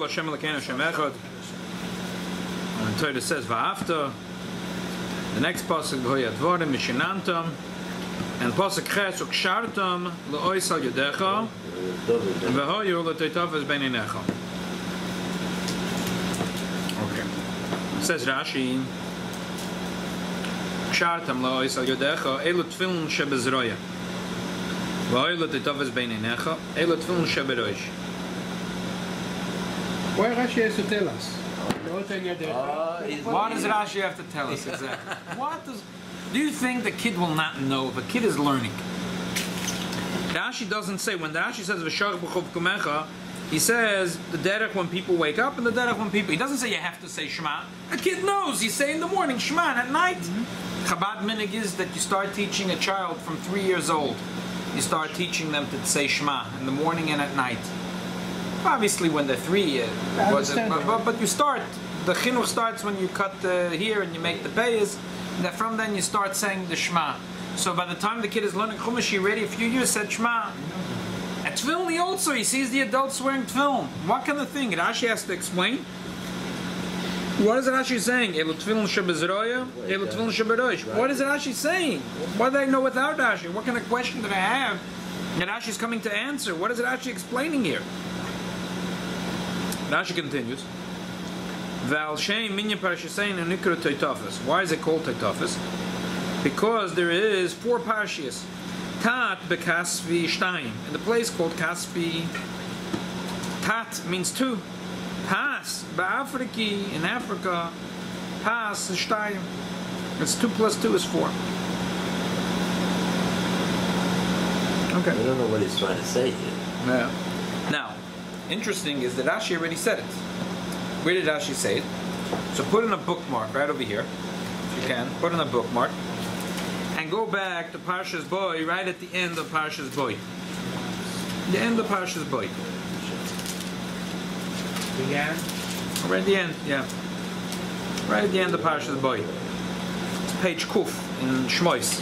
Hashem Elokeinu Hashem Echad. And the Torah says Va'afta. The next pasuk V'hoya Dvorim Mishinantam. And pasuk Ches Ukshartam L'ois Al Yodecha V'hoyu L'toitavas Beinenecha. Okay. It says Rashi Ukshartam L'ois Al Yodecha Elu Tefillin Shebezroya V'hoyu L'toitavas Beinenecha Elu Tefillin Sheberoish. Why Rashi has to tell us? What does Rashi have to tell us exactly? Do you think the kid will not know if a kid is learning? Rashi doesn't say, when Rashi says V'shach b'chov kumecha, he says the derech when people wake up and the derech when people, he doesn't say you have to say Shema. A kid knows, you say in the morning Shema and at night. Chabad minig is that you start teaching a child from 3 years old. You start teaching them to say Shema in the morning and at night. Obviously, when they're 3, but you start. The chinuch starts when you cut here and you make the payas. That from then you start saying the Shema. So by the time the kid is learning Chumash, he already a few years said Shema. At Tefillin also, he sees the adults wearing Tefillin. What kind of thing? Rashi has to explain. What is Rashi saying? Elu Tefillin Shebezroya, Elu Tefillin Sheberoish. What is Rashi saying? What do I know without Rashi? What kind of question did I have? And Rashi is coming to answer. What is Rashi explaining here? Rashi continues. Why is it called Toitafos? Because there is 4 parshias. Tat bekasvi shtayim. In the place called Kasvi. Tat means 2. Pas ba'afriki in Africa. Pas is shtayim. It's 2 plus 2 is 4. Okay. I don't know what he's trying to say here. Yeah. Now, interesting is that Rashi already said it. Where did Rashi say it? So put in a bookmark right over here, if you can. Put in a bookmark. And go back to Parshas Boy, right at the end of Parshas Boy. The end of Parshas Boy. The end? Right at the end, yeah. Right at the end of Parshas Boy. It's page Kuf in Shmois.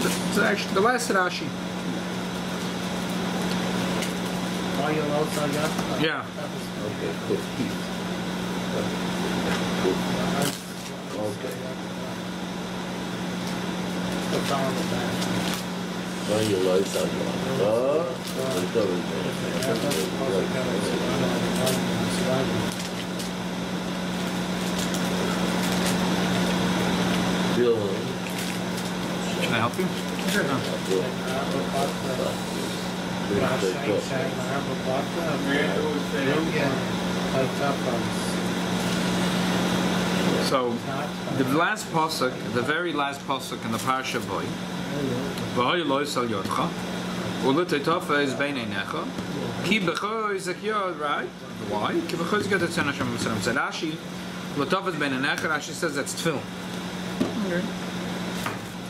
It's actually the last Rashi. Yeah. Okay, cool. Okay. Well, you like that Can I help you? Sure. So, the last pasuk, the very last pasuk in the Parsha Boy, V'hoy lo yisal yodcha, u'l'toitava is beinenecha, ki b'cho yizak yod, right? Why? Ki b'cho yizak yod etzon Hashem Mitzrayim. So Rashi, l'toitava is beinenecha, Rashi says that's Tefillin.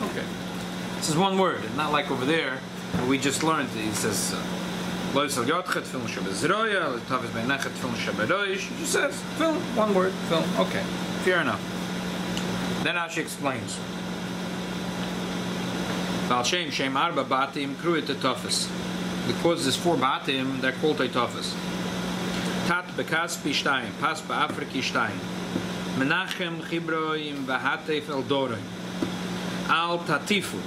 Okay. This is one word, and not like over there, we just learned, he says, Lo yisal yodcha, Tefillin shebezroya, l'toitava is beinenecha, Tefillin sheberoish. He just says, Tefillin, one word, Tefillin. Okay. Fair enough. Then Rashi explains. Shem arba batim kruit Toitafos. Because there's 4 batim, they're called Toitafos. Tat bekaspi shtayim, pas ba'afriki shtayim. Menachem chibroim v'hatef eldoroim. Al tatifu.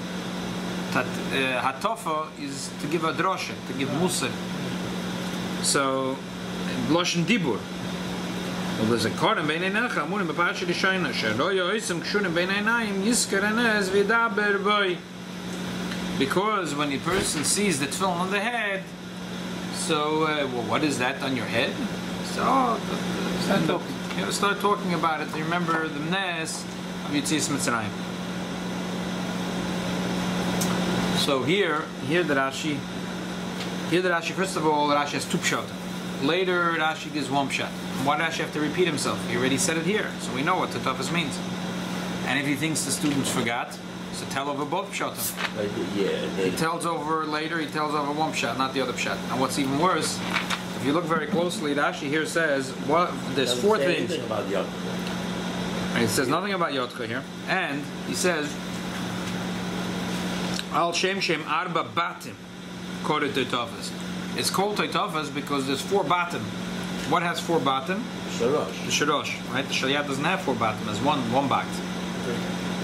Hatofa is to give a drosha, to give musar. So, Loshen Dibur. Well, there's a koren beinei necha, amurim b'parsha rishayna, she'lo yoisem kshurim beinei nayim, yizker enez v'yidaber boi. Because when a person sees the tefillin on the head, so, well, what is that on your head? So, start talking about it. Remember the Mnes of Yetzias Mitzrayim. So here the Rashi, first of all, Rashi has 2 pshat. Later, Rashi gives 1 pshat. Why does Rashi have to repeat himself? He already said it here, so we know what Toitafos means. And if he thinks the students forgot, so tell over both pshatim. He tells over later, he tells over 1 pshat, not the other pshat. And what's even worse, if you look very closely, Rashi here says, there's 4 things. And he says nothing about Yotcha here. And he says, Al Shem Shem Arba Batim. called it Toitofas. It's called Toitofas because there's 4 bottom. What has 4 bottom? Shorosh. The Shorosh, right? The Shalyat doesn't have 4 bottom, it's one bot.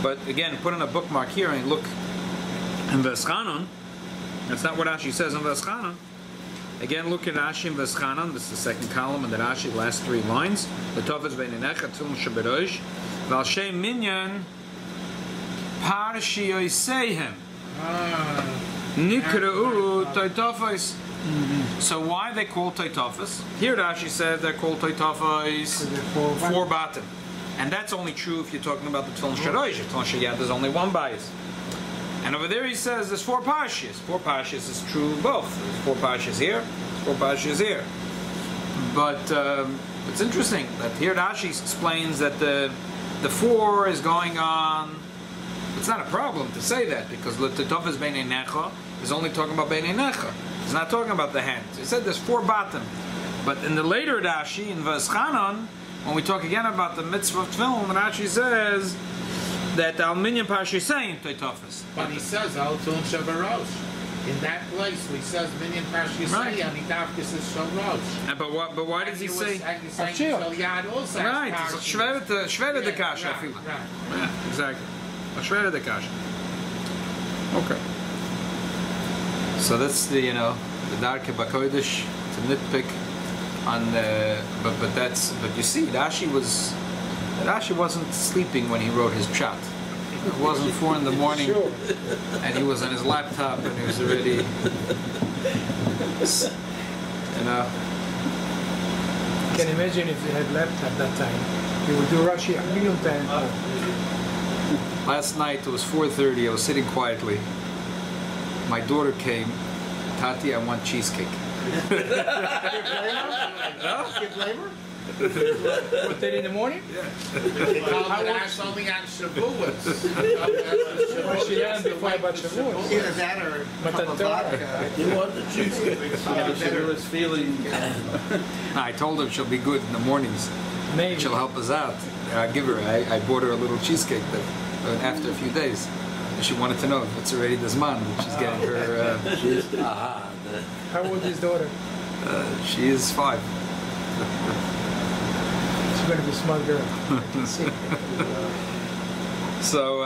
But again, put in a bookmark here and look in Veschanon. That's not what Rashi says in Veschanon. Again, look at Rashi in Veschanon. This is the second column in the Rashi, last 3 lines. The Tofas Beinenecha, Tefillin Shaberosh, Val Shem Minyan, Parshi Oiseihem. Nikra'u Toitofas. So why they call Toitofas? Here Rashi says they're called Toitofas 4 bottom. And that's only true if you're talking about the Tefillin Sharosh. Tefillin Shayat, there's only 1 bias. And over there he says there's 4 parshas. 4 parshas is true both. There's 4 parshas here, there's 4 parshas here. But it's interesting that here Rashi explains that the 4 is going on. It's not a problem to say that because L'Totofas Beinei Necha is only talking about Beinei Necha. It's not talking about the hands. He said there's 4 bottom. But in the later Rashi, in Veschanon, when we talk again about the mitzvah of Tefillin, Rashi says that Al Minyan Parshi saying Toitofas. But he says Al Tefillin Shabarosh. In that place, where he says Minyan Parshi saying, and he dafkis is Shabarosh. But why does he say? And he's saying Shalyad also has Right, Shveret the Kasha. Right. Yeah, exactly. Shveret the Kasha. Okay. So that's the the Darke Bakoidish to nitpick on but you see Rashi wasn't sleeping when he wrote his pshat. It wasn't 4 in the morning and he was on his laptop and he was already I can imagine if he had laptop that time, he would do Rashi a million times. Last night it was 4:30, I was sitting quietly. My daughter came, Tati, I want cheesecake. You blame her? What, 10 in the morning? That's only on Shavuos. She had before about Shavuos. Either that or a cup of vodka. You want the cheesecake? Shavuos feeling. I told her she'll be good in the mornings. Maybe. She'll help us out. I bought her a little cheesecake after a few days. She wanted to know if it's already this month. She's getting her. How old is his daughter? She is 5. She's going to be a smart girl. I can see. So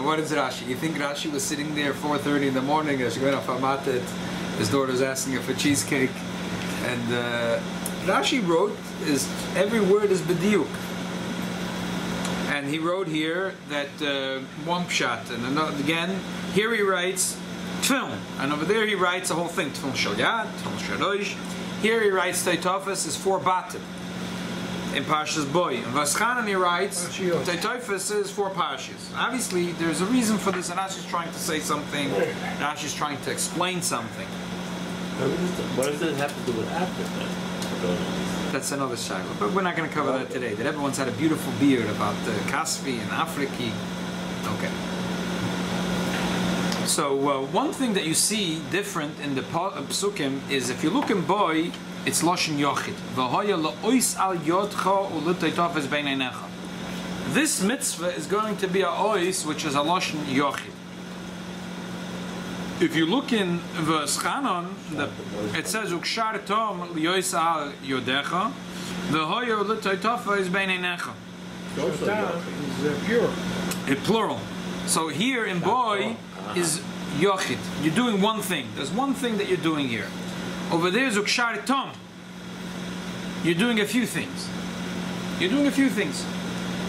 what is Rashi? You think Rashi was sitting there 4:30 in the morning as going off Amatet? His daughter's asking her for cheesecake, and Rashi wrote every word is bediuk. And he wrote here that one pshat, and another, again, here he writes Tefillin, and over there he writes the whole thing, Tefillin Shalyat, Tefillin Sharosh. Here he writes Toitofas is 4 batim in Parshas Boy. In Veschanon he writes Toitofas is 4 parshas. Obviously, there's a reason for this, and Rashi's trying to say something. Rashi's trying to explain something. What does it have to do with after that? That's another shaila, but we're not going to cover that today. That everyone's had a beautiful beard about the Kasvi and Afriki. Okay. So one thing that you see different in the psukim is if you look in Boy, it's Loshen Yochid. This mitzvah is going to be a ois, which is a Loshen Yochid. If you look in Veschanon, it says Ukshar Tom Liois Al Yodecha, V'hoyo L'Toitofa is Beinei Necha. Shatan is pure. In plural. So here in Boy is Yochid. You're doing one thing. There's one thing that you're doing here. Over there is Ukshar Tom. You're doing a few things. You're doing a few things.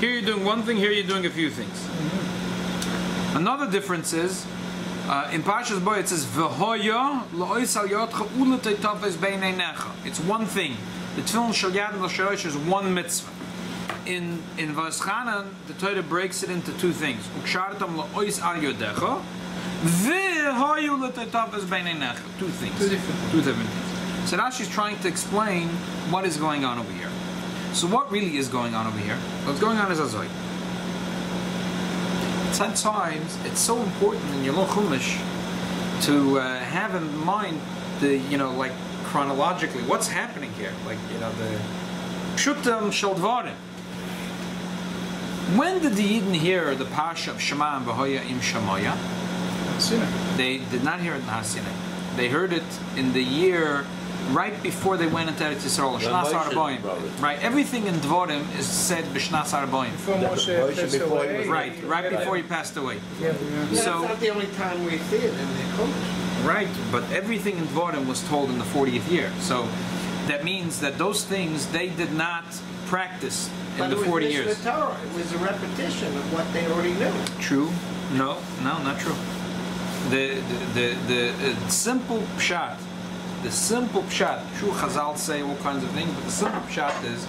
Here you're doing one thing, here you're doing a few things. Another difference is in Parshas Boy it says V'hoya lo'ois al yotcha u'letaytafes beinei necha. It's one thing. The Tefillin Shalyat and the Sharosh is one mitzvah. In Veschanon, the Torah breaks it into 2 things. Ukshartam lo'ois al yodecha v'hoya u'letaytafes beinei necha. 2 things. 2 different things. So Rashi's trying to explain what is going on over here. So what really is going on over here? What's going on is Azoy. Sometimes it's so important in Yom Chumash to have in mind the like chronologically what's happening here, like the Pshutam Shel Dvarim. When did the Yidden hear the Parsha of Shema and B'hoya im Shemoya? Sinai. They did not hear it in Har Sinai. They heard it in the year right before they went into Eretz Yisrael. Shnas Arboim. Right. Everything in Dvorim is said b'Shnas Arboim. Before Moshe passed away. Right before he passed away. Yeah. That's So not the only time we see it in the Chumash. right, but everything in Dvorim was told in the 40th year. So that means that those things they did not practice in the 40 years. It was a repetition of what they already knew. True? No, not true. The simple pshat, true Chazal say all kinds of things, but the simple pshat is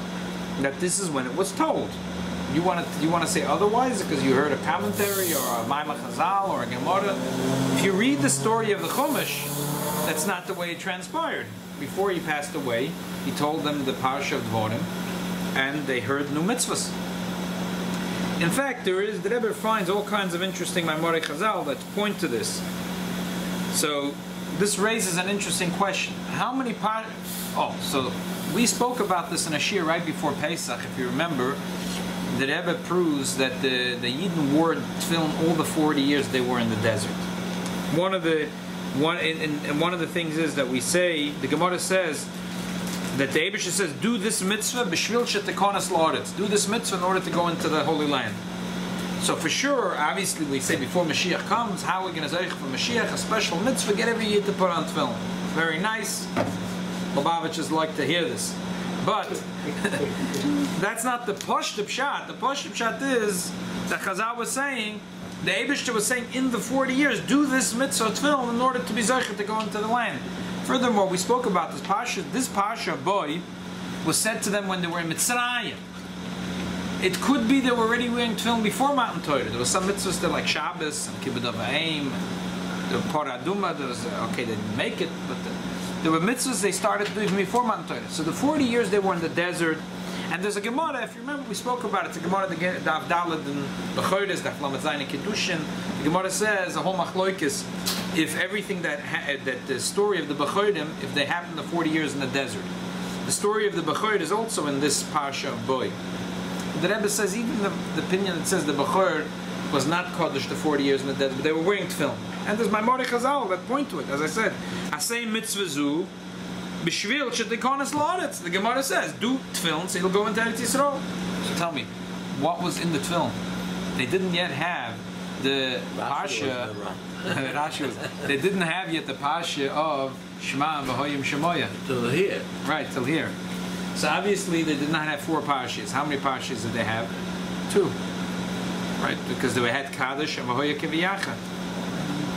that this is when it was told. You want to say otherwise because you heard a commentary or a Maimah Chazal or a Gemara. If you read the story of the Chumash, that's not the way it transpired. Before he passed away, he told them the Parsha of Dvorim, and they heard new mitzvahs. In fact, the Rebbe finds all kinds of interesting Maimorei Chazal that point to this. So this raises an interesting question. How many so we spoke about this in a shir right before Pesach, if you remember. The Rebbe proves that the Yidden wore tefillin all the 40 years they were in the desert. One of the things is that we say, the Gemara says, that the Eibusha says, do this mitzvah b'shvil shetekonas la'aretz. Do this mitzvah in order to go into the Holy Land. So for sure, obviously we say before Mashiach comes, how are we going to zeich for Mashiach? A special mitzvah, get every year to put on tefillin. Very nice. Lubavitchers like to hear this. But that's not the Pashta Pshat. The Pashta Pshat is that Chazal was saying, the Eibusha was saying in the 40 years, do this mitzvah tefillin in order to be zeich to go into the land. Furthermore, we spoke about this Pasha. This Pasha boy was said to them when they were in Mitzrayim. It could be they were already wearing tefillin before Matan Torah. There was some mitzvahs that like Shabbos and Kibbutz Avayim, the Paraduma. There was they didn't make it, but there were mitzvahs they started doing before Matan Torah. So the 40 years they were in the desert. And there's a Gemara, if you remember, we spoke about it. It's a Gemara, the Daf Daled and Bechodes, Daf Lamed Zayin and Kiddushin. The Gemara says, a whole machloikis, if everything that the story of the Bechodim, if they happened the 40 years in the desert. The story of the Bechor is also in this Parsha of Boi. The Rebbe says, even the opinion that says the Bechor was not Kodesh the 40 years in the desert, but they were wearing tefillin. And there's Maimorei Chazal that point to it. As I said, Asay mitzvah zu, B'shvil shetekonas la'aretz. The Gemara says, do tefillin so you'll go into Eretz Yisrael. So tell me, what was in the tefillin? They didn't yet have the Parsha. They didn't have yet the Parsha of Shema v'hoyim shemoya. Till here. Right, till here. So obviously they did not have 4 Parshas. How many Parshas did they have? 2. Right, because they had Kaddish and v'hoya keviyacha.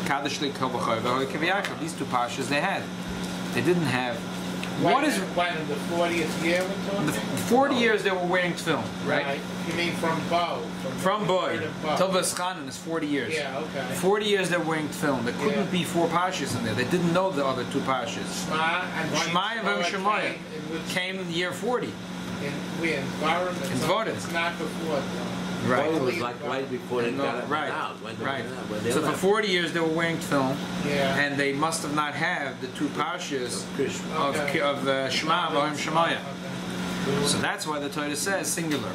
Kaddish le'kol v'hoya v'hoya keviyacha. These 2 Parshas they had. They didn't have. What in the 40th year we're talking? The 40 years they were wearing tefillin, right? You mean from Bo? From Boy. Tovas Chanan is 40 years. Yeah, okay. 40 years they were wearing tefillin. There couldn't be 4 Parshas in there. They didn't know the other 2 Parshas. Shema and Shemoya came in the year 40. In Dvorim? It's not before. Right. It was like right before they got it out. Right. So for 40 years they were wearing tefillin, yeah. and they must have not had the 2 Parshas of Shema v'hoyim shemoya. So that's why the Torah says singular.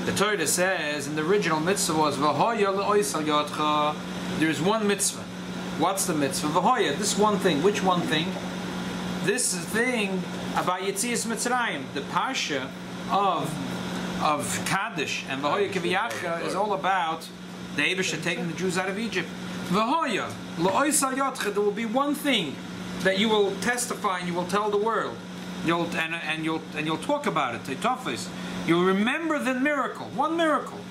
The Torah says in the original mitzvah was v'hoya le'oisal yotcha. There is one mitzvah. What's the mitzvah? V'hoya. This one thing. Which one thing? This thing about Yetzias Mitzrayim. The Parsha of Kaddish and V'hoya Keviyacha is all about the Eibusha taking the Jews out of Egypt. V'hoya L'oisal Yotcha, there will be one thing that you will testify and you will tell the world. You'll talk about it. Teitofis. You'll remember the miracle. One miracle.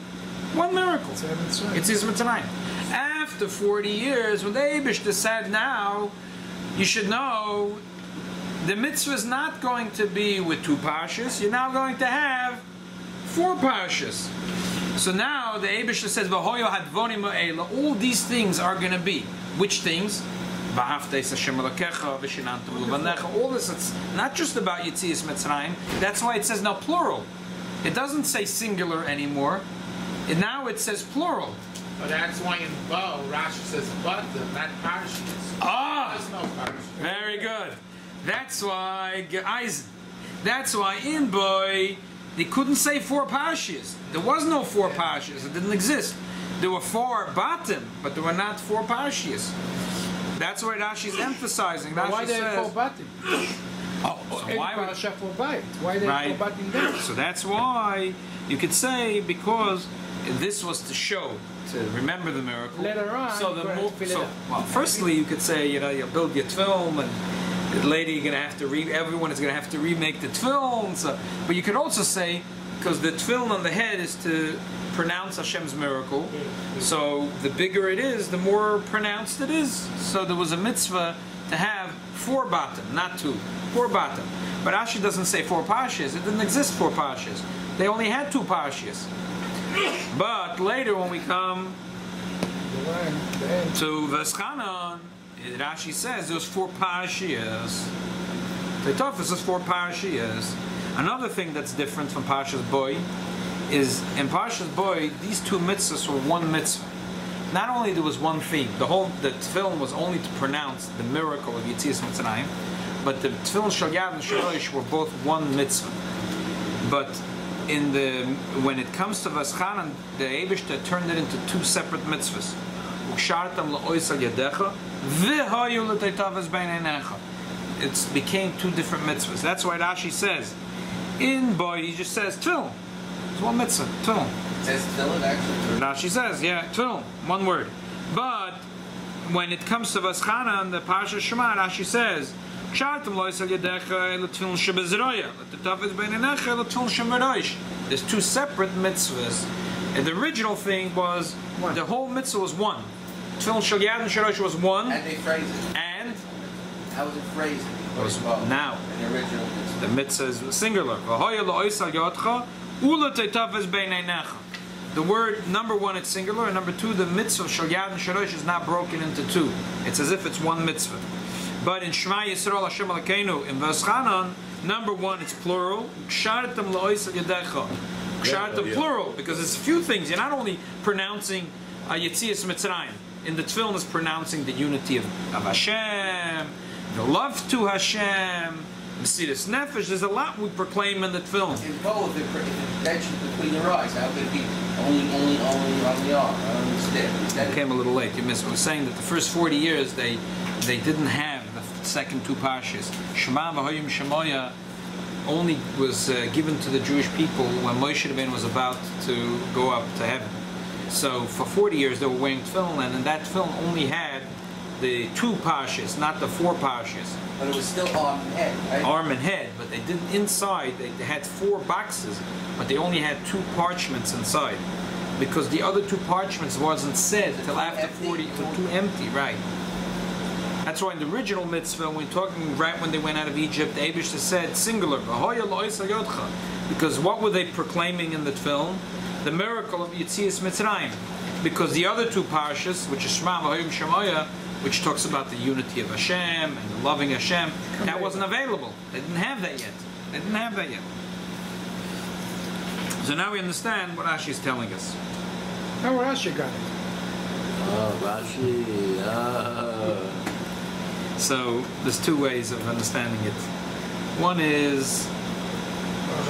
It's Yetzias Mitzrayim. After 40 years, when the Eibusha said, now you should know the mitzvah is not going to be with 2 Parshas. You're now going to have 4 Parshas. So now the Eibusha says, "V'hoyo hadvonim ha'ela." All these things are going to be. Which things? V'hafteis Hashem Elokecha v'shinantam l'vanecha. All this, it's not just about Yetzias Mitzrayim. That's why it says now plural. It doesn't say singular anymore. Now it says plural. But that's why in Bo, Rashi says Batim, not Parshas. There's no Parshas. Very good. That's why Eisen. That's why in Boy they couldn't say 4 Parshas. There was no 4 Parshas. It didn't exist. There were 4 Batim, but there were not 4 Parshas. That's why Rashi's emphasizing. But why Rashi they have says, 4 batim? why would, Parasha 4 bait? Why they Right. have 4 batim there? so that's why you could say, because this was to show, to remember the miracle. Later on, so you're gonna fill it up. well, firstly you could say, you build your tefillin, and later you're gonna have to everyone is gonna have to remake the tefillin. So, but you could also say, because the tefillin on the head is to pronounce Hashem's miracle, so the bigger it is, the more pronounced it is. So there was a mitzvah to have 4 batim, not 2, 4 batim. But Rashi doesn't say 4 parshas. It didn't exist 4 parshas. They only had 2 parshas. But later, when we come to Veschanan, Rashi says there's 4 parshas. Teitofis is 4 parshas. Another thing that's different from Parshas Boy is in Parshas Boy, these 2 mitzvahs were one mitzvah. Not only there was one theme, the tefillin was only to pronounce the miracle of Yetzias Mitzrayim, but the tefillin Shal Yad and Shal Rosh were both one mitzvah. But when it comes to Veschanan, the Eibishter turned it into 2 separate mitzvahs. Ukshartam la'ois al yadecha, v'hayu l'teitavas b'neinecha. It became 2 different mitzvahs. That's why Rashi says, in Boy, he just says tefillin. It's one mitzvah, tefillin. It says tefillin actually. Rashi says, yeah, tefillin, one word. But when it comes to Veschanan, the Parsha Shema, Rashi says, Kshartam lois al yadecha l'tefillin shebezroya, l'tetavas b'neinecha l'tefillin shemerosh. There's 2 separate mitzvahs. And the original thing was, the whole mitzvah was one. Tefillin Shal Yad and Shal Rosh was one. And they phrase it. And How was it phrased? it was now. In the original mitzvah. The mitzvah is singular. V'hoya lo'ois al yadcha u'leteitabes b'neinecha. The word, number 1, it's singular, and number 2, the mitzvah of Shal Yad and Shal Rosh is not broken into 2. It's as if it's one mitzvah. But in Shema Yisrael Hashem Elokeinu, in Veschanan, number 1, it's plural. Kshartam lo'ois al yadecha. Kshartam plural, because it's a few things. You're not only pronouncing Yetzias Mitzrayim. In the tefillin is pronouncing the unity of Hashem, the love to Hashem, Mesiras Nefesh. There's a lot we proclaim in the tefillin. In both, if it mentions between your eyes, how could it be only on the arm, not on the stick? You came a little late. You missed. I was saying that the first 40 years they didn't have the second 2 parshas. Shema v'hoyim shemoya only was given to the Jewish people when Moshe Rabbeinu was about to go up to heaven. So for 40 years they were wearing tefillin, and that tefillin only had the 2 parshas, not the 4 parshas. But it was still arm and head, right? Arm and head, but they didn't inside. They had 4 boxes, but they only had 2 parchments inside, because the other 2 parchments wasn't said till after 40. It was too empty, right? That's why in the original mitzvah, when we're talking right when they went out of Egypt, the Eibishter said singular, v'hoya lo'ois al yodcha, because what were they proclaiming in the tefillin? The miracle of Yetzias Mitzrayim. Because the other 2 parshas, which is Shema v'hoyim shemoya, which talks about the unity of Hashem and the loving Hashem, that wasn't available. They didn't have that yet. They didn't have that yet. So now we understand what Rashi is telling us. How Rashi got it? Rashi. So there's 2 ways of understanding it. One is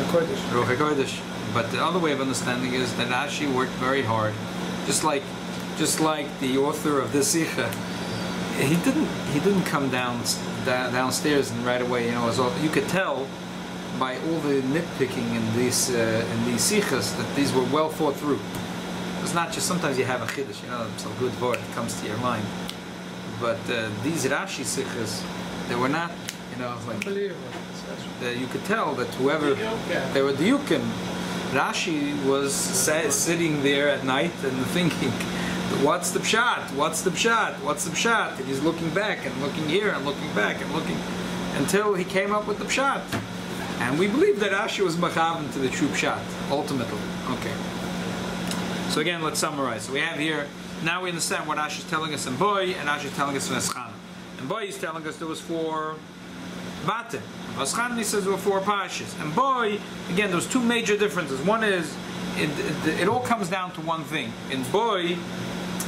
Ruach HaKodesh. But the other way of understanding is that Rashi worked very hard, just like the author of this Sikha. He didn't come downstairs and right away. You could tell by all the nitpicking in these Sikhas that these were well thought through. It's not just sometimes you have a chiddush, some good word comes to your mind. But these Rashi Sikhas, they were not, like you could tell that whoever they were diukim. Rashi was sitting there at night and thinking, what's the pshat? What's the pshat? What's the pshat? And he's looking back and looking here and looking back and looking until he came up with the pshat. And we believe that Rashi was machavan to the true pshat, ultimately. Okay. So again, let's summarize. So we have here, now we understand what Rashi is telling us in Boy, and Rashi is telling us in Veschanan. In Boy, he's telling us there was 4 batim. Veschanan, he says there were 4 parshas. And Boy, again, there's 2 major differences. One is, it all comes down to one thing. In Boy,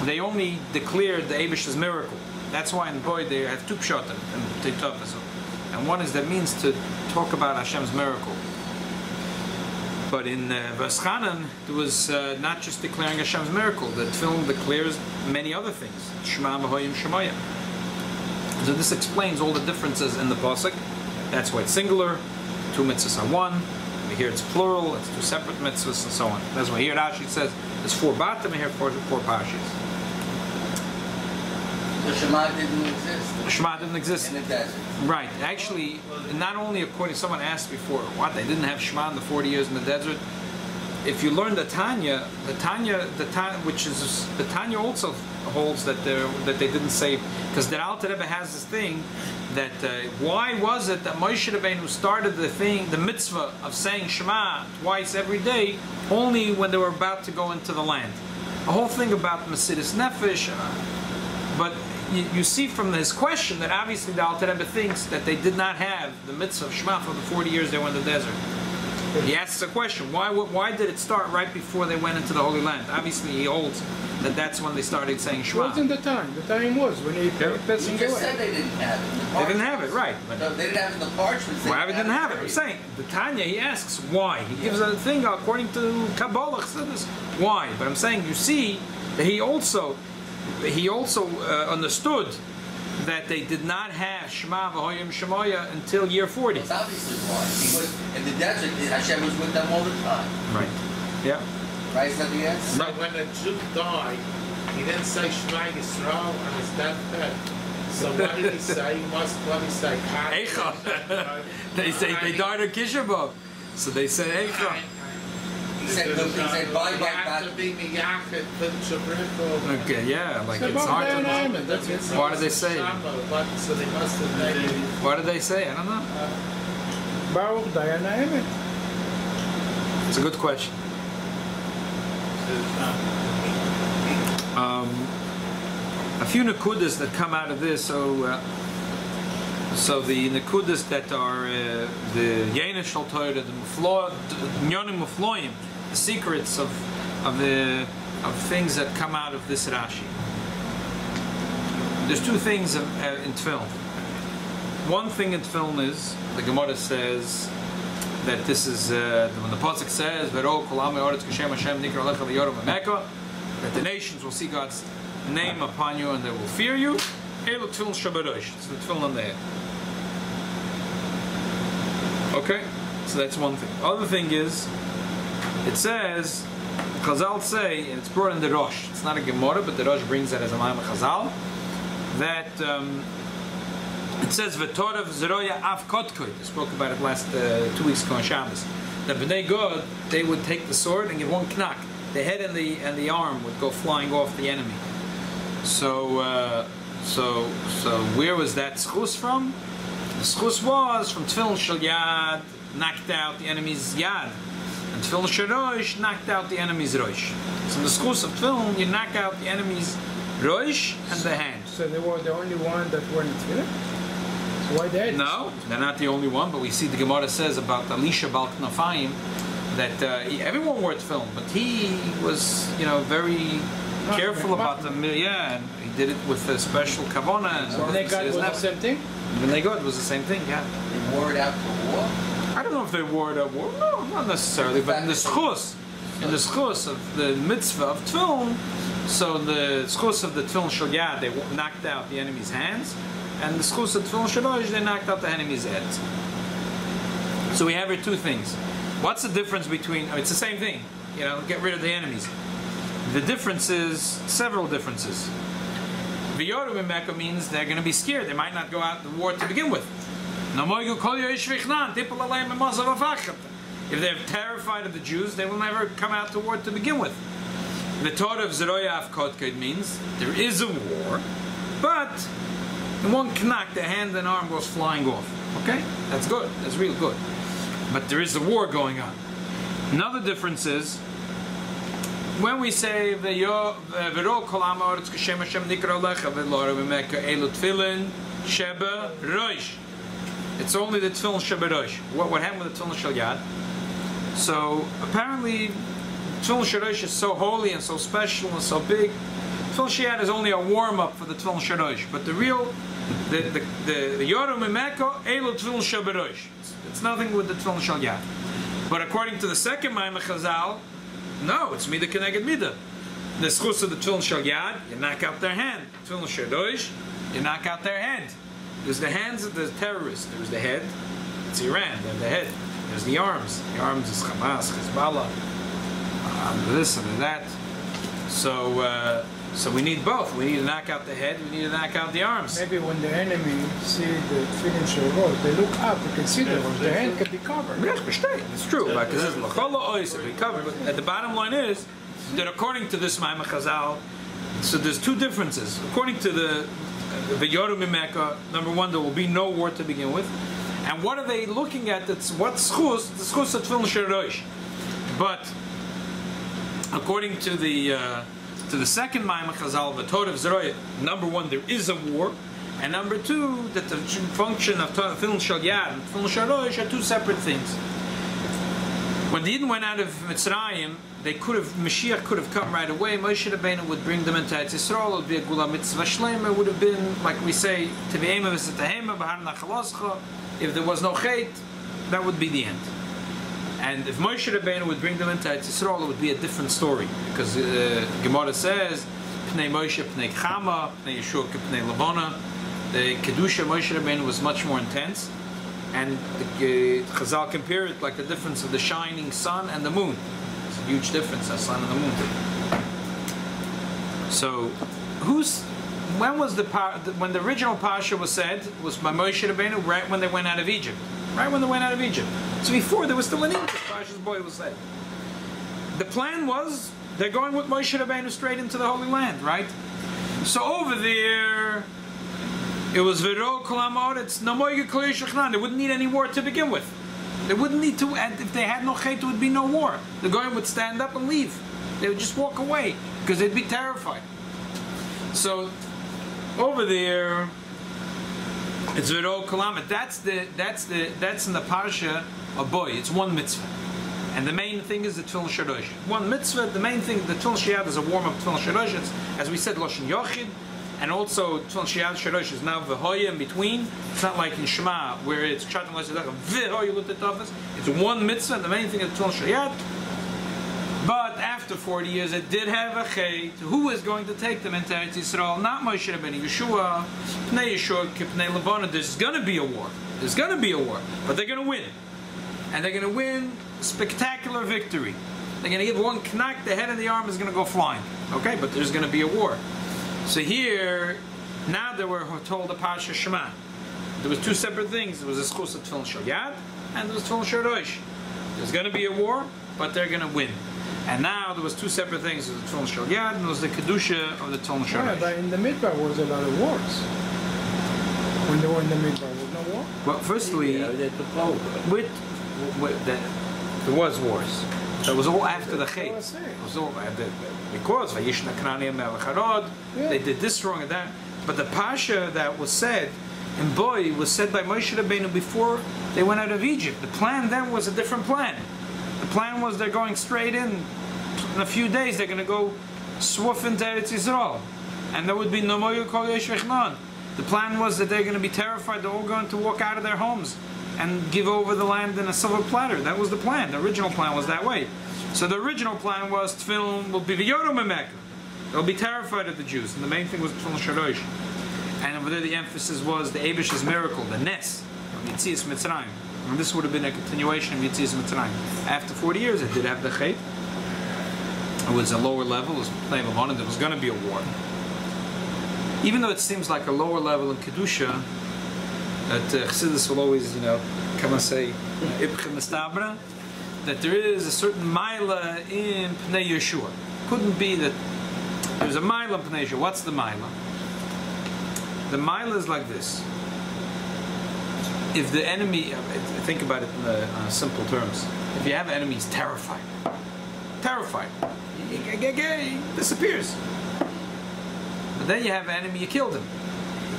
they only declared the Eibishter's miracle. That's why in Boy they have 2 pshatim and teitofis. And one is that means to talk about Hashem's miracle. But in Veschanan, there was not just declaring Hashem's miracle. The tefillin declares many other things. Shema v'hoyim shemoya. So this explains all the differences in the pasuk. That's why it's singular. 2 mitzvahs are one. Over here it's plural. It's 2 separate mitzvahs and so on. That's why here Rashi says there's 4 batim and here 4 parshas. The Shema didn't exist. The Shema didn't exist. In the desert. Right. Actually, not only according to someone asked before, what, they didn't have Shema in the 40 years in the desert. If you learn the Tanya also holds that they didn't say, because the Alter Rebbe has this thing that why was it that Moshe Rabbeinu started the mitzvah of saying Shema twice every day only when they were about to go into the land? The whole thing about Mesiras Nefesh, but you see from his question that obviously the Alter Rebbe thinks that they did not have the mitzvah of Shema for the 40 years they were in the desert. He asks a question, why did it start right before they went into the Holy Land? Obviously he holds that that's when they started saying Shema. It wasn't the time. The time was when he passing You away. just said they didn't have it. They didn't have it, right. But No, they didn't have it in the parchments. why they didn't have it? I'm saying, the Tanya, he asks why. He gives a thing according to Kabbalah, why. But I'm saying, you see, that he also understood that they did not have Shema v'hoyim Shemoya until year 40. That's obviously why. Because in the desert, Hashem was with them all the time. Right. Yeah. Right, is that the answer? So when a Jew died, he didn't say Shema Yisrael on his deathbed. So what did he say? What did he say? Eikev. They say they died on Kisha B'Av. So they say Eikev. He said, bye bye back. Okay, yeah, like it's hard to know. Why did they say it? So they must have made it. What did they say? I don't know. Baruch Dayan Ha'emet. It's a good question. A few nakudas that come out of this. So the nakudas that are the Yeinish Shal Torah, the Nyonim Mufloim, the secrets of things that come out of this Rashi. There's 2 things in Tefillin. One thing in Tefillin is the Gemara says that this is when the pasuk says "V'ro kol ha'amei ha'aretz k'shem Hashem nikra lecha v'yoram v'meka," that the nations will see God's name upon you and they will fear you. Elu tefillin shabarosh. It's the tefillin on the head. Okay, so that's one thing. Other thing is, it says, Chazal say, and it's brought in the Rosh. It's not a Gemara, but the Rosh brings that as a Ma'am Chazal. That it says V'torav zeroya av kotkoi. I spoke about it last 2 weeks ago on Shabbos. That B'nai God, they would take the sword and give one knack. The head and the arm would go flying off the enemy. So where was that schus from? The schus was from Tefillin Shel Yad, knocked out the enemy's Yad, and Tefillin Shel Rosh knocked out the enemy's Rosh. So in the schus of Tefillin, you knock out the enemy's Rosh and the hand. So they were the only one that were in Tefillin? So why they? No, they're not the only one, but we see the Gemara says about Elisha Bal Knafayim that everyone wore Tefillin, but he was, very careful about the and he did it with a special kavana. So B'nai God was the same thing? B'nai God was the same thing, yeah. They wore it out to war? I don't know if they wore it at war. No, not necessarily, but in the schus of the mitzvah of Tefillin, so the schus of the Tefillin Shel Yad, they knocked out the enemy's hands, and the schus of Tefillin Shel Rosh, they knocked out the enemy's heads. So we have here 2 things. What's the difference between, it's the same thing, get rid of the enemies. The difference is, several differences. V'yoru b'meka means they're going to be scared. They might not go out to war to begin with. If they're terrified of the Jews, they will never come out to war to begin with. The Torah of Zeroya Avkotked means there is a war, but in one knack, the hand and arm goes flying off. Okay? That's good. That's real good. But there is a war going on. Another difference is, when we say V'ro kol ha'amei ha'aretz k'shem Hashem nikra lecha v'lo b'meka elu tefillin sheba rosh. It's only the tefillin sheba rosh. What happened with the tefillin shel yad? So apparently, tefillin shel rosh is so holy and so special and so big. Tefillin shel yad is only a warm up for the tefillin shel rosh. But the real, the yoram b'meka elu tefillin sheba rosh. It's nothing with the tefillin shel yad. But according to the second Maimon Chazal, no, it's Midah Keneged Midah. The schus of the Tefillin Shel Yad, you knock out their hand. Tefillin Shel Rosh, you knock out their hand. There's the hands of the terrorists. There's the head. It's Iran. They have the head. There's the arms. The arms is Hamas, Hezbollah, this and that. So we need both. We need to knock out the head. We need to knock out the arms. Maybe when the enemy see the Tefillin shel, they look up. They can see them. The hand can be covered. Yes, it's true. Because it's covered. But at the bottom line is that according to this Maimon Chazal, so there's two differences. According to the Yoru Mimeka, number one, there will be no war to begin with. And what are they looking at? That's what schus, the schus of Tefillin Shel. But according to the second Maimon Chazal, the Torah of Zeroy, number one, there is a war, and number two, that the function of Tefillin Shel Yad and Tefillin Shel Rosh are two separate things. When the Yidden went out of Mitzrayim, Mashiach could have come right away. Moshe Rabbeinu would bring them into Eretz Yisrael. It would be a Gula Mitzvah Shleima. It would have been, like we say, Tevi'ema v'Setahema b'Har Nachaloscha. If there was no Chait, that would be the end. And if Moshe Rabbeinu would bring them into Eretz Yisrael, it would be a different story. Because Gemara says, Pnei Moshe, Pnei Chama, Pnei Yeshua, Pnei Lavona. The Kedusha Moshe Rabbeinu was much more intense. And the Chazal compare it like the difference of the shining sun and the moon. There's a huge difference, the sun and the moon. So, when the original Pasha was said, was by Moshe Rabbeinu, right when they went out of Egypt. Right when they went out of Egypt. So before, there was still an Egypt, Pasha's boy was said. The plan was, they're going with Moshe Rabbeinu straight into the Holy Land, right? So over there, it was V'ro Kol HaMa'aretz, no moige kol Yochanan. They wouldn't need any war to begin with. They wouldn't need to, and if they had no chait, there would be no war. The Goyim would stand up and leave. They would just walk away, because they'd be terrified. So, over there, it's V'ro Kol HaMa'aretz. That's in the Parsha of Boy. It's one mitzvah. And the main thing is the Tefillin Shel Rosh. One mitzvah, the main thing, the Tefillin Shel Yad is a warm-up Tefillin Shel Rosh. As we said, Loshen Yochid. And also, Tefillin Shel Rosh is now V'hoya in between. It's not like in Shema, where it's Chatan L'Sedach, V'hoya L'Tetafas. It's one mitzvah, the main thing is Tefillin Shel. But after 40 years, it did have a chait. Who is going to take them into Eretz Yisrael? Not Moshe Rabbeinu, Yeshua, Pnei Yeshua, Pnei Levana. There's going to be a war. There's going to be a war. But they're going to win. And they're going to win spectacular victory. They're going to give one knack, the head and the arm is going to go flying. Okay, but there's going to be a war. So here, now they were told the Pasha Shema. There was two separate things. There was a schus of Tefillin Shel Yad, and there was Tefillin Shel Rosh. There's going to be a war, but they're going to win. And now there was two separate things. There was the Tefillin Shel Yad, and there was the Kedusha of the Tefillin Shel Rosh. But in the Midbar was a lot of wars. When they were in the Midbar, there was no war? Well, firstly, they took over. There was wars. That was all after the Chet. It was all because Vayishna Knani Melech Harod, they did this wrong and that. But the Pasha that was said in Boy was said by Moshe Rabbeinu before they went out of Egypt. The plan then was a different plan. The plan was they're going straight in a few days. They're going to go swoof into Eretz Yisrael, and there would be no moye kol Yochanan. The plan was that they're going to be terrified. They're all going to walk out of their homes and give over the land in a silver platter. That was the plan. The original plan was that way. So the original plan was Tefillin will be v'yoru memeka. They'll be terrified of the Jews. And the main thing was Tefillin Shel Rosh. And over there the emphasis was the Eibish's miracle, the Nes, of Yetzias Mitzrayim. And this would have been a continuation of Yetzias Mitzrayim. After 40 years it did have the Chet. It was a lower level, it was Pnei Levana, there was going to be a war. Even though it seems like a lower level in Kedusha, that Chassidus will always, come and say, Ibchem Estabra, that there is a certain Maila in Pnei Yeshua. Couldn't be that there's a Maila in Pnei Yeshua. What's the Maila? The Maila is like this. If the enemy, think about it in simple terms, if you have enemies terrified, he disappears. But then you have an enemy, you killed him.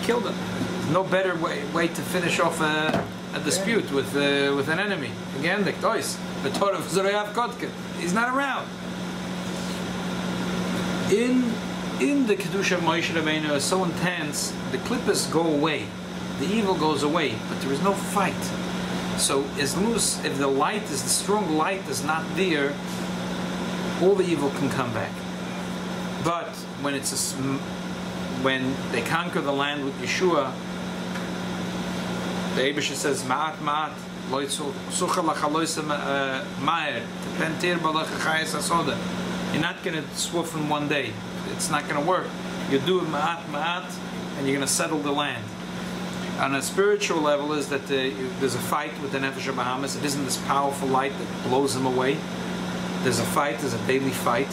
There's no better way to finish off a dispute with an enemy. Again, the Torah of Zerayav Kotkin. He's not around. In the Kedusha of Moshe Rabbeinu is so intense, the klippas go away. The evil goes away, but there is no fight. So as loose, if the strong light is not there, all the evil can come back. But when when they conquer the land with Yeshua, The Eibusha says, Ma'at ma'at, sucha lachaloisa ma'er, tepentir balacha chayes asoda. You're not going to swoof in one day. It's not going to work. You do it ma'at ma'at, and you're going to settle the land. On a spiritual level is that there's a fight with the Nefesh HaBahamis. It isn't this powerful light that blows them away. There's a fight, there's a daily fight,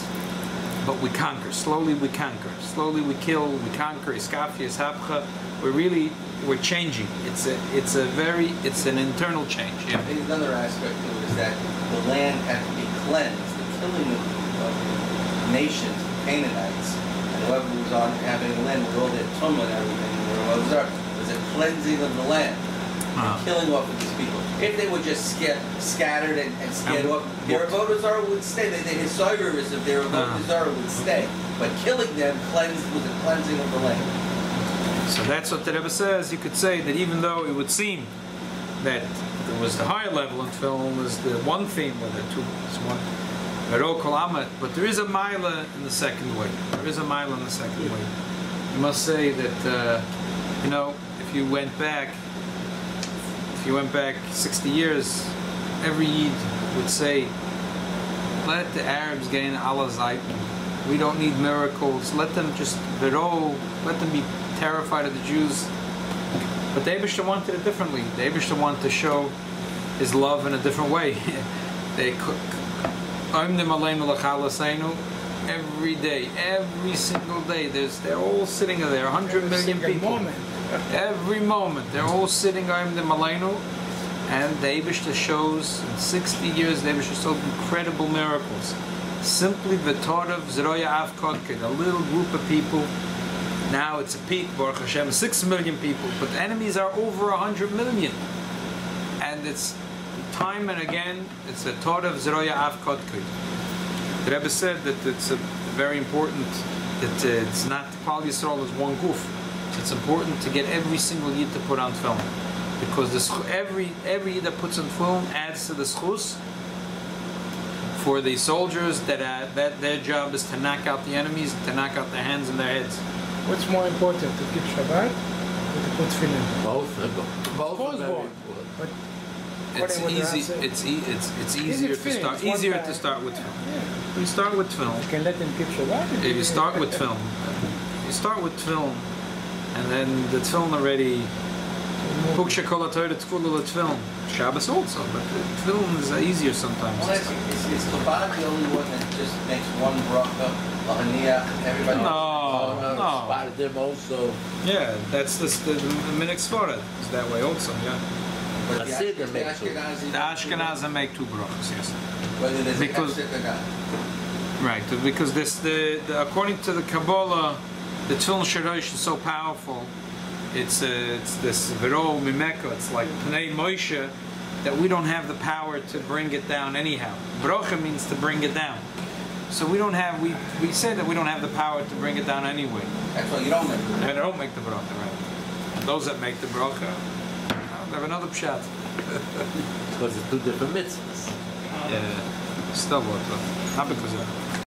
but we conquer. Slowly we conquer. Slowly we kill, we conquer. Iskafia, Ishapcha. We're changing. It's an internal change. Yeah. Maybe another aspect to it is that the land had to be cleansed. The killing of nations, Canaanites, and whoever was on having the land with all their tumah and everything, was a cleansing of the land. The killing off of these people. If they were just scattered and scared off, their avodah zarah would stay. His service of their avodah zarah would stay. But killing them was a cleansing of the land. So that's what the Rebbe says. You could say that even though it would seem that there was the higher level in film was the one theme with the two, one, but there is a mila in the second way. There is a mila in the second way. You must say that if you went back 60 years, every Yid would say, let the Arabs gain Allah Zayten. We don't need miracles. Let them just let them be terrified of the Jews. But the Eibusha wanted it differently. The Eibusha wanted to show his love in a different way. Every day, every single day, they're all sitting there, 100 million people. Every moment, they're all sitting on the Malenu, and the Eibusha shows, in 60 years, the Eibusha showed incredible miracles. Simply the Torah of Zeroya Avkodkid, a little group of people. Now it's a peak, Baruch Hashem, 6 million people, but the enemies are over 100 million. And it's time and again, it's the Torah of Zeroya Avkodkid. The Rebbe said that it's very important that it's not Klal Yisrael as one goof. It's important to get every single Yid to put on film, because every Yid that puts on film adds to the schus for the soldiers that their job is to knock out the enemies, to knock out their hands and their heads. What's more important, to keep Shabbat or to put Tefillin? Both are very But it's easy. It's easier to start with film. Yeah. You start with film. You can let them keep Shabbat. If you start with film, and then the film already. Puksha kol haTorah tefula film. Shabbos also, but the film is easier sometimes. Well, is Chabad the only one that just makes one bracha, lahaniach, everybody? No. Spotted them also. Yeah, that's the Minhag Sfarad is that way also. Yeah. But I see them make two. The Ashkenazim make two brachas. Yes. Whether there's Because- a hefsek or not. Right, because according to the Kabbalah, the Tefillin Shorosh is so powerful. It's this Vero Mimeka. It's like Pnei Moshe, that we don't have the power to bring it down anyhow. Bracha means to bring it down. So we don't have. We say that we don't have the power to bring it down anyway. That's why you don't make it. They don't make the bracha, right? And those that make the bracha, they have another pshat. Because it's two different mitzvahs. Yeah, still what? Not because of that.